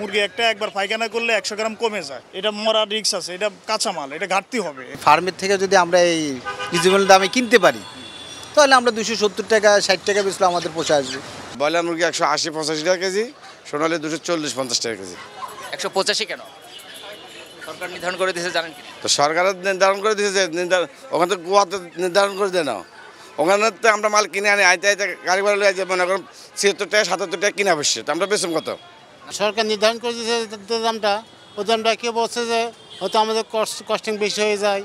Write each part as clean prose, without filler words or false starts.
মুরগি একটা একবার পায়খানা করলে 100 গ্রাম কমে যায়। এটা মরা রিস্ক আছে, এটা কাঁচামাল, এটা ঘাটতি হবে। ফার্মের থেকে যদি আমরা এই রিজনেবল দামে কিনতে পারি তাহলে আমরা 270 টাকা 60 টাকা বেচলে আমাদের পোষা আসবে। ব্রয়লার মুরগি 180-85 টাকা কেজি, সোনালি 240-50 টাকা কেজি। 185 কেন? সরকার নির্ধারণ করে দিয়েছে জানেন কি? তো সরকারের নির্ধারণ করে দিয়েছে যে ওখানে তো গোয়াতে নির্ধারণ করে দেয় না, ওখানে তো আমরা মাল কিনে আনি আইতে গাড়ি ভাড়া লয়ে মনে করেন 76 টাকা 77 টাকা কিনা বসছে, তো আমরা বেচুন কত? সরকার নির্ধারণ করে দিয়েছে দামটা, ওই দামটা কেউ বলছে যে হয়তো আমাদের কস্টিং বেশি হয়ে যায়,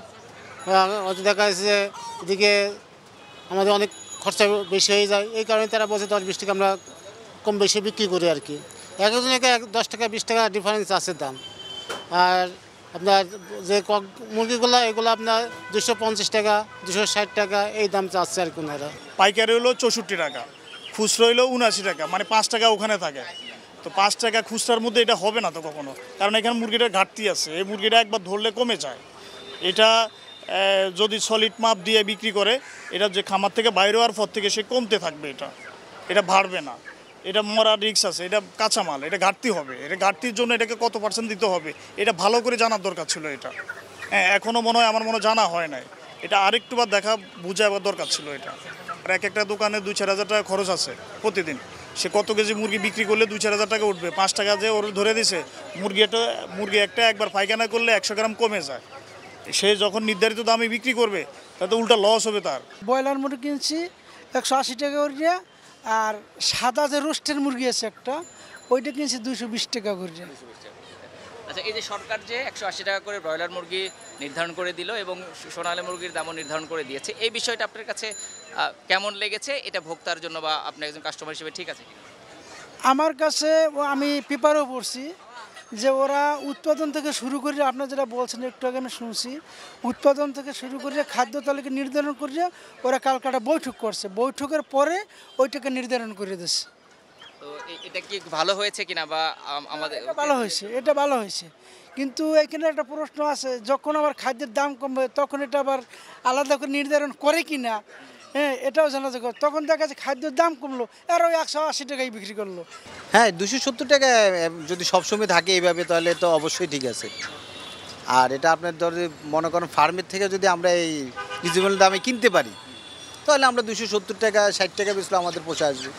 হয়তো দেখা যাচ্ছে যে এদিকে আমাদের অনেক খরচা বেশি হয়ে যায়, এই কারণে তারা বলছে 10-20 টাকা আমরা কম বেশি বিক্রি করি আর কি। একজনকে 10 টাকা 20 টাকা ডিফারেন্স আছে দাম। আর আপনার যে মুরগিগুলো এগুলো আপনার 250 টাকা 260 টাকা এই দাম চাচ্ছে আর কি ওনারা। পাইকারি হলো 64 টাকা, খুচরো হলো 79 টাকা, মানে 5 টাকা ওখানে থাকে। তো 5 টাকা খুচরার মধ্যে এটা হবে না তো কখনো, কারণ এখানে মুরগিটার ঘাটতি আছে। এই মুরগিটা একবার ধরলে কমে যায়। এটা যদি সলিড মাপ দিয়ে বিক্রি করে, এটা যে খামার থেকে বাইরে হওয়ার পর থেকে সে কমতে থাকবে, এটা বাড়বে না। এটা মরা রিস্ক আছে, এটা কাঁচামাল, এটা ঘাটতি হবে। এটা ঘাটতির জন্য এটাকে কত % দিতে হবে এটা ভালো করে জানার দরকার ছিল। এটা এখনও মনে হয় আমার জানা হয় নাই। এটা আরেকটুবার দেখা বুঝাবার দরকার ছিল। এটা আর একটা দোকানে 2-4 হাজার টাকা খরচ আছে প্রতিদিন। সে কত কেজি মুরগি বিক্রি করলে 2-4 হাজার টাকা উঠবে। 5 টাকা যে ওর ধরে দিছে, মুরগি একটা একবার পায়খানা করলে 100 গ্রাম কমে যায়। সে যখন নির্ধারিত দামে বিক্রি করবে তাতে উল্টা লস হবে তার। ব্রয়লার মুরগি কিনছি 180 টাকা করে, আর সাদা যে রোস্টের মুরগি আছে একটা, ওইটা কিনছি 220 টাকা করে। আচ্ছা, এই যে সরকার যে 180 টাকা করে ব্রয়লার মুরগি নির্ধারণ করে দিল এবং সোনালী মুরগির দামও নির্ধারণ করে দিয়েছে, এই বিষয়টা আপনার কাছে কেমন লেগেছে? এটা ভোক্তার জন্য বা আপনি একজন কাস্টমার হিসেবে ঠিক আছে? আমার কাছে আমি পেপারও পড়ছি যে ওরা উৎপাদন থেকে শুরু করে, আপনার যেটা বলছেন একটু আগে আমি শুনছি, উৎপাদন থেকে শুরু করে খাদ্য তালিকা নির্ধারণ করে ওরা কালকাটা বৈঠক করছে, বৈঠকের পরে ওইটাকে নির্ধারণ করে দিচ্ছে। তো এটা কি ভালো হয়েছে কিনা বা আমাদের? ভালো হয়েছে, এটা ভালো হয়েছে, কিন্তু এখানে একটা প্রশ্ন আছে, যখন আবার খাদ্যের দাম কমবে তখন এটা আবার আলাদা করে নির্ধারণ করে কিনা, এটাও জানা যায়। তখন দেখা যাচ্ছে খাদ্যের দাম কমলো আর ওই 180 টাকায় বিক্রি করলো। হ্যাঁ, 270 টাকা যদি সবসময় থাকে এইভাবে তাহলে তো অবশ্যই ঠিক আছে। আর এটা আপনার ধরে মনে করেন ফার্মের থেকে যদি আমরা এই রিজনেবল দামে কিনতে পারি তাহলে আমরা 270 টাকা 60 টাকা বেচলে আমাদের পোষা আসবে।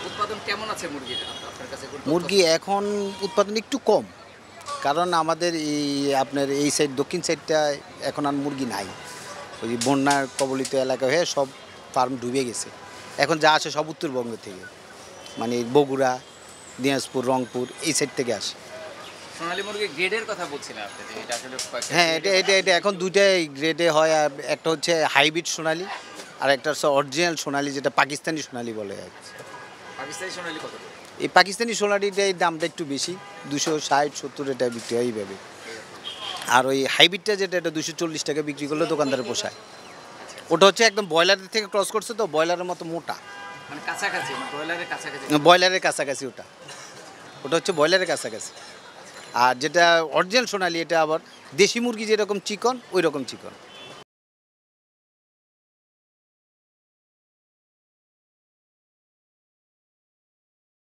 উৎপাদন কেমন আছে মুরগির আপনার কাছে? মুরগি এখন উৎপাদন একটু কম, কারণ আমাদের আপনার এই সাইড দক্ষিণ সাইডটা এখন আর মুরগি নাই। ওই বন্যার কবলিত এলাকা হয়ে সব ফার্ম ডুবে গেছে। এখন যা আসে সব উত্তরবঙ্গ থেকে, মানে বগুড়া, দিনাজপুর, রংপুর এই সাইড থেকে আসে। সোনালী মুরগির গ্রেডের কথা বলছিলেন আপনি, এটা আসলে হ্যাঁ, এটা এখন দুইটাই গ্রেডে হয়। আর একটা হচ্ছে হাইব্রিড সোনালী আর একটা হচ্ছে অরিজিনাল সোনালী, যেটা পাকিস্তানি সোনালী বলে। পাকিস্তানি সোনালী কত? এই পাকিস্তানি সোনালীটার দামটা একটু বেশি, 260-70 এটা বিক্রি হয় এইভাবে। আর ওই হাইব্রিডটা যেটা, এটা 240 টাকা বিক্রি করলে দোকানদারে পোষায়। ওটা হচ্ছে একদম ব্রয়লারের থেকে ক্রস করছে, তো ব্রয়লারের মতো মোটা, মানে কাছাকাছি, ব্রয়লারের কাছাকাছি। ব্রয়লারের কাছাকাছি ওটা হচ্ছে ব্রয়লারের কাছাকাছি। আর যেটা অরিজিনাল সোনালী এটা আবার দেশি মুরগি যেরকম চিকন ওই রকম চিকন।